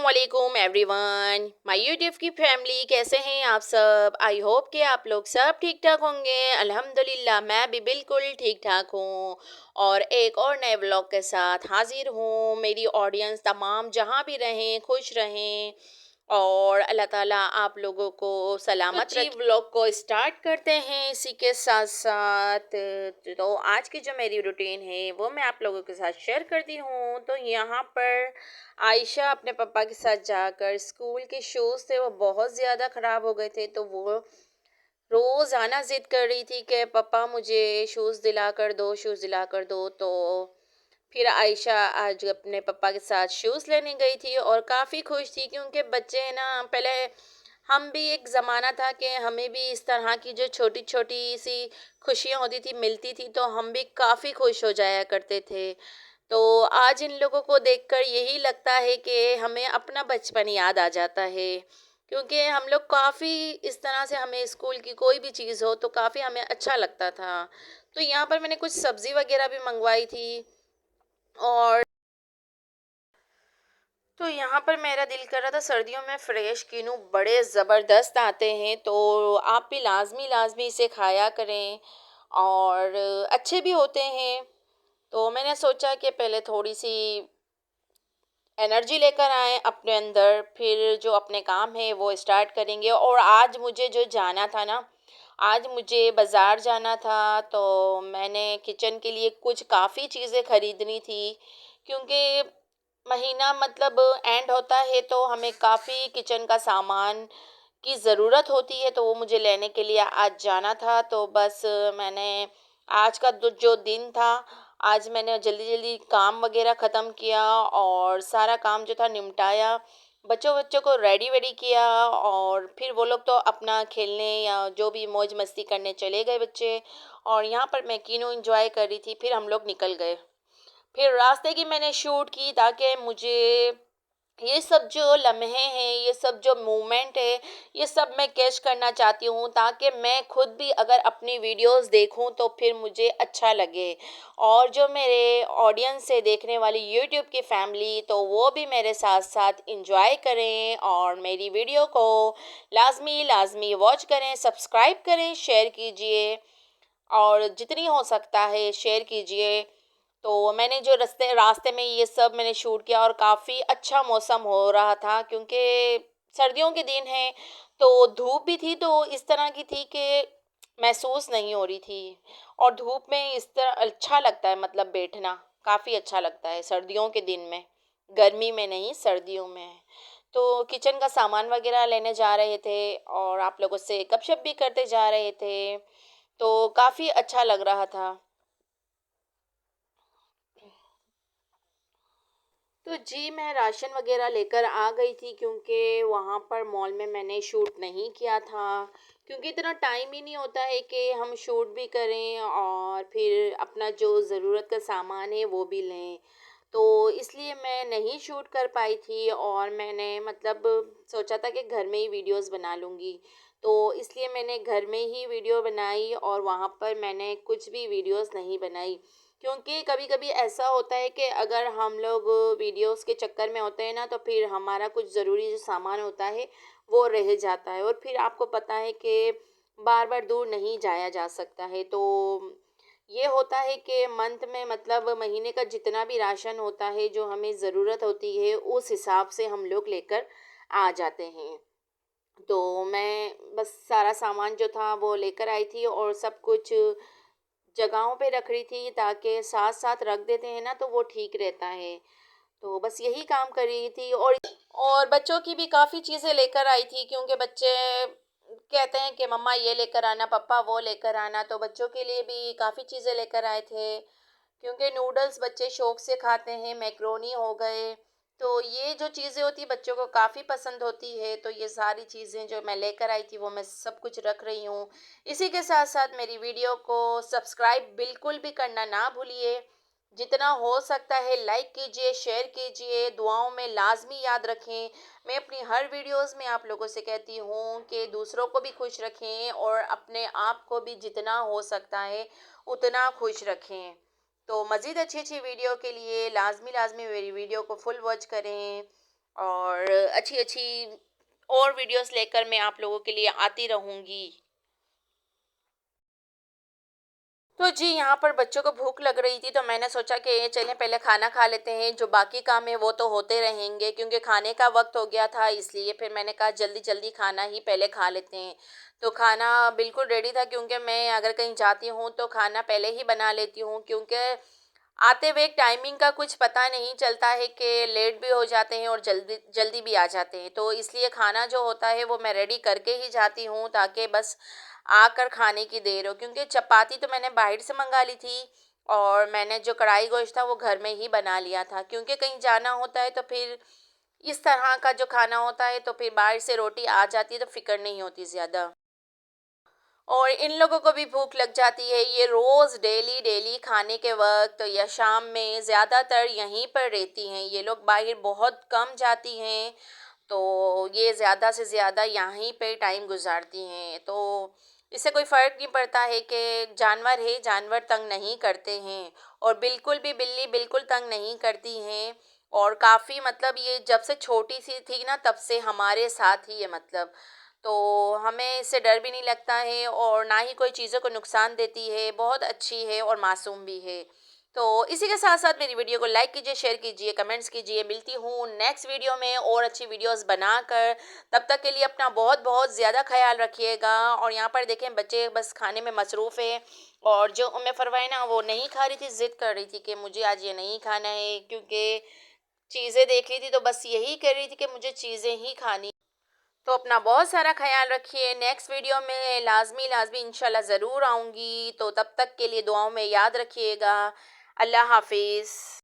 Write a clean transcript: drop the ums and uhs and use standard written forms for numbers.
अस्सलामुअलैकुम everyone, my YouTube की family कैसे हैं आप सब। आई होप कि आप लोग सब ठीक ठाक होंगे। अल्हम्दुलिल्लाह मैं भी बिल्कुल ठीक ठाक हूँ और एक और नए व्लॉग के साथ हाजिर हूँ। मेरी ऑडियंस तमाम जहाँ भी रहें खुश रहें और अल्लाह ताला आप लोगों को सलामत रखे। व्लॉग को स्टार्ट करते हैं इसी के साथ साथ। तो आज की जो मेरी रूटीन है वो मैं आप लोगों के साथ शेयर करती हूँ। तो यहाँ पर आयशा अपने पापा के साथ जाकर स्कूल के शूज़ थे वो बहुत ज़्यादा ख़राब हो गए थे, तो वो रोज़ाना ज़िद कर रही थी कि पापा मुझे शूज़ दिला कर दो, शूज़ दिला कर दो। तो फिर आयशा आज अपने पापा के साथ शूज़ लेने गई थी और काफ़ी खुश थी क्योंकि बच्चे हैं ना, पहले हम भी एक ज़माना था कि हमें भी इस तरह की जो छोटी छोटी सी खुशियाँ होती थी मिलती थी तो हम भी काफ़ी खुश हो जाया करते थे। तो आज इन लोगों को देखकर यही लगता है कि हमें अपना बचपन याद आ जाता है, क्योंकि हम लोग काफ़ी इस तरह से हमें स्कूल की कोई भी चीज़ हो तो काफ़ी हमें अच्छा लगता था। तो यहाँ पर मैंने कुछ सब्ज़ी वगैरह भी मंगवाई थी और तो यहाँ पर मेरा दिल कर रहा था सर्दियों में फ़्रेश किनू बड़े ज़बरदस्त आते हैं, तो आप भी लाजमी लाजमी इसे खाया करें और अच्छे भी होते हैं। तो मैंने सोचा कि पहले थोड़ी सी एनर्जी लेकर आए अपने अंदर, फिर जो अपने काम है वो स्टार्ट करेंगे। और आज मुझे जो जाना था ना, आज मुझे बाज़ार जाना था, तो मैंने किचन के लिए कुछ काफ़ी चीज़ें ख़रीदनी थी क्योंकि महीना मतलब एंड होता है तो हमें काफ़ी किचन का सामान की ज़रूरत होती है, तो वो मुझे लेने के लिए आज जाना था। तो बस मैंने आज का जो दिन था, आज मैंने जल्दी जल्दी काम वगैरह ख़त्म किया और सारा काम जो था निपटाया, बच्चों बच्चों को रेडी वेडी किया और फिर वो लोग तो अपना खेलने या जो भी मौज मस्ती करने चले गए बच्चे, और यहाँ पर मैं किनो एंजॉय कर रही थी। फिर हम लोग निकल गए, फिर रास्ते की मैंने शूट की ताकि मुझे ये सब जो लम्हे हैं, ये सब जो मोमेंट है, ये सब मैं कैच करना चाहती हूँ ताकि मैं खुद भी अगर अपनी वीडियोस देखूँ तो फिर मुझे अच्छा लगे और जो मेरे ऑडियंस है देखने वाली यूट्यूब की फैमिली, तो वो भी मेरे साथ साथ इंजॉय करें और मेरी वीडियो को लाजमी लाजमी वॉच करें, सब्सक्राइब करें, शेयर कीजिए और जितनी हो सकता है शेयर कीजिए। तो मैंने जो रास्ते रास्ते में ये सब मैंने शूट किया और काफ़ी अच्छा मौसम हो रहा था क्योंकि सर्दियों के दिन हैं, तो धूप भी थी तो इस तरह की थी कि महसूस नहीं हो रही थी। और धूप में इस तरह अच्छा लगता है, मतलब बैठना काफ़ी अच्छा लगता है सर्दियों के दिन में, गर्मी में नहीं सर्दियों में। तो किचन का सामान वगैरह लेने जा रहे थे और आप लोगों से गपशप भी करते जा रहे थे, तो काफ़ी अच्छा लग रहा था। तो जी मैं राशन वगैरह लेकर आ गई थी क्योंकि वहाँ पर मॉल में मैंने शूट नहीं किया था, क्योंकि इतना टाइम ही नहीं होता है कि हम शूट भी करें और फिर अपना जो ज़रूरत का सामान है वो भी लें। तो इसलिए मैं नहीं शूट कर पाई थी और मैंने मतलब सोचा था कि घर में ही वीडियोस बना लूँगी। तो इसलिए मैंने घर में ही वीडियो बनाई और वहाँ पर मैंने कुछ भी वीडियोस नहीं बनाई, क्योंकि कभी कभी ऐसा होता है कि अगर हम लोग वीडियोस के चक्कर में होते हैं ना, तो फिर हमारा कुछ ज़रूरी जो सामान होता है वो रह जाता है और फिर आपको पता है कि बार बार दूर नहीं जाया जा सकता है। तो ये होता है कि मंथ में मतलब महीने का जितना भी राशन होता है जो हमें ज़रूरत होती है उस हिसाब से हम लोग लेकर आ जाते हैं। तो मैं बस सारा सामान जो था वो लेकर आई थी और सब कुछ जगहों पे रख रही थी ताकि साथ साथ रख देते हैं ना तो वो ठीक रहता है। तो बस यही काम कर रही थी और बच्चों की भी काफ़ी चीज़ें लेकर आई थी क्योंकि बच्चे कहते हैं कि मम्मा ये लेकर आना, पापा वो लेकर आना। तो बच्चों के लिए भी काफ़ी चीज़ें लेकर आए थे क्योंकि नूडल्स बच्चे शौक से खाते हैं, मैक्रोनी हो गए। तो ये जो चीज़ें होती है बच्चों को काफ़ी पसंद होती है, तो ये सारी चीज़ें जो मैं लेकर आई थी वो मैं सब कुछ रख रही हूँ। इसी के साथ साथ मेरी वीडियो को सब्सक्राइब बिल्कुल भी करना ना भूलिए, जितना हो सकता है लाइक कीजिए, शेयर कीजिए, दुआओं में लाजमी याद रखें। मैं अपनी हर वीडियोस में आप लोगों से कहती हूँ कि दूसरों को भी खुश रखें और अपने आप को भी जितना हो सकता है उतना खुश रखें। तो मज़ीद अच्छी अच्छी वीडियो के लिए लाजमी लाजमी मेरी वीडियो को फुल वॉच करें। और अच्छी अच्छी और वीडियोस लेकर मैं आप लोगों के लिए आती रहूँगी। तो जी, यहाँ पर बच्चों को भूख लग रही थी, तो मैंने सोचा कि चलें पहले खाना खा लेते हैं, जो बाकी काम है वो तो होते रहेंगे, क्योंकि खाने का वक्त हो गया था, इसलिए फिर मैंने कहा जल्दी जल्दी खाना ही पहले खा लेते हैं। तो खाना बिल्कुल रेडी था, क्योंकि मैं अगर कहीं जाती हूँ तो खाना पहले ही बना लेती हूँ, क्योंकि आते हुए टाइमिंग का कुछ पता नहीं चलता है कि लेट भी हो जाते हैं और जल्दी जल्दी भी आ जाते हैं, तो इसलिए खाना जो होता है वो मैं रेडी करके ही जाती हूँ, ताकि बस आकर खाने की देर हो। क्योंकि चपाती तो मैंने बाहर से मंगा ली थी, और मैंने जो कढ़ाई गोश्त था वो घर में ही बना लिया था, क्योंकि कहीं जाना होता है तो फिर इस तरह का जो खाना होता है तो फिर बाहर से रोटी आ जाती है तो फिक्र नहीं होती ज़्यादा। और इन लोगों को भी भूख लग जाती है, ये रोज़ डेली डेली खाने के वक्त या शाम में ज़्यादातर यहीं पर रहती हैं, ये लोग बाहर बहुत कम जाती हैं, तो ये ज़्यादा से ज़्यादा यहीं पे टाइम गुजारती हैं। तो इससे कोई फ़र्क नहीं पड़ता है कि जानवर है, जानवर तंग नहीं करते हैं, और बिल्कुल भी बिल्ली बिल्कुल तंग नहीं करती हैं। और काफ़ी मतलब ये जब से छोटी सी थी ना तब से हमारे साथ ही है, मतलब तो हमें इससे डर भी नहीं लगता है, और ना ही कोई चीज़ों को नुकसान देती है, बहुत अच्छी है और मासूम भी है। तो इसी के साथ साथ मेरी वीडियो को लाइक कीजिए, शेयर कीजिए, कमेंट्स कीजिए। मिलती हूँ नेक्स्ट वीडियो में और अच्छी वीडियोस बनाकर। तब तक के लिए अपना बहुत बहुत ज़्यादा ख्याल रखिएगा। और यहाँ पर देखें बच्चे बस खाने में मसरूफ़ है, और जो उम्मे फरवाई ना वो नहीं खा रही थी, ज़िद कर रही थी कि मुझे आज ये नहीं खाना है, क्योंकि चीज़ें देख रही थी तो बस यही कह रही थी कि मुझे चीज़ें ही खानी। तो अपना बहुत सारा ख्याल रखिए। नेक्स्ट वीडियो में लाज़मी लाज़मी इंशाल्लाह ज़रूर आऊँगी, तो तब तक के लिए दुआओं में याद रखिएगा। अल्लाह हाफ़िज़।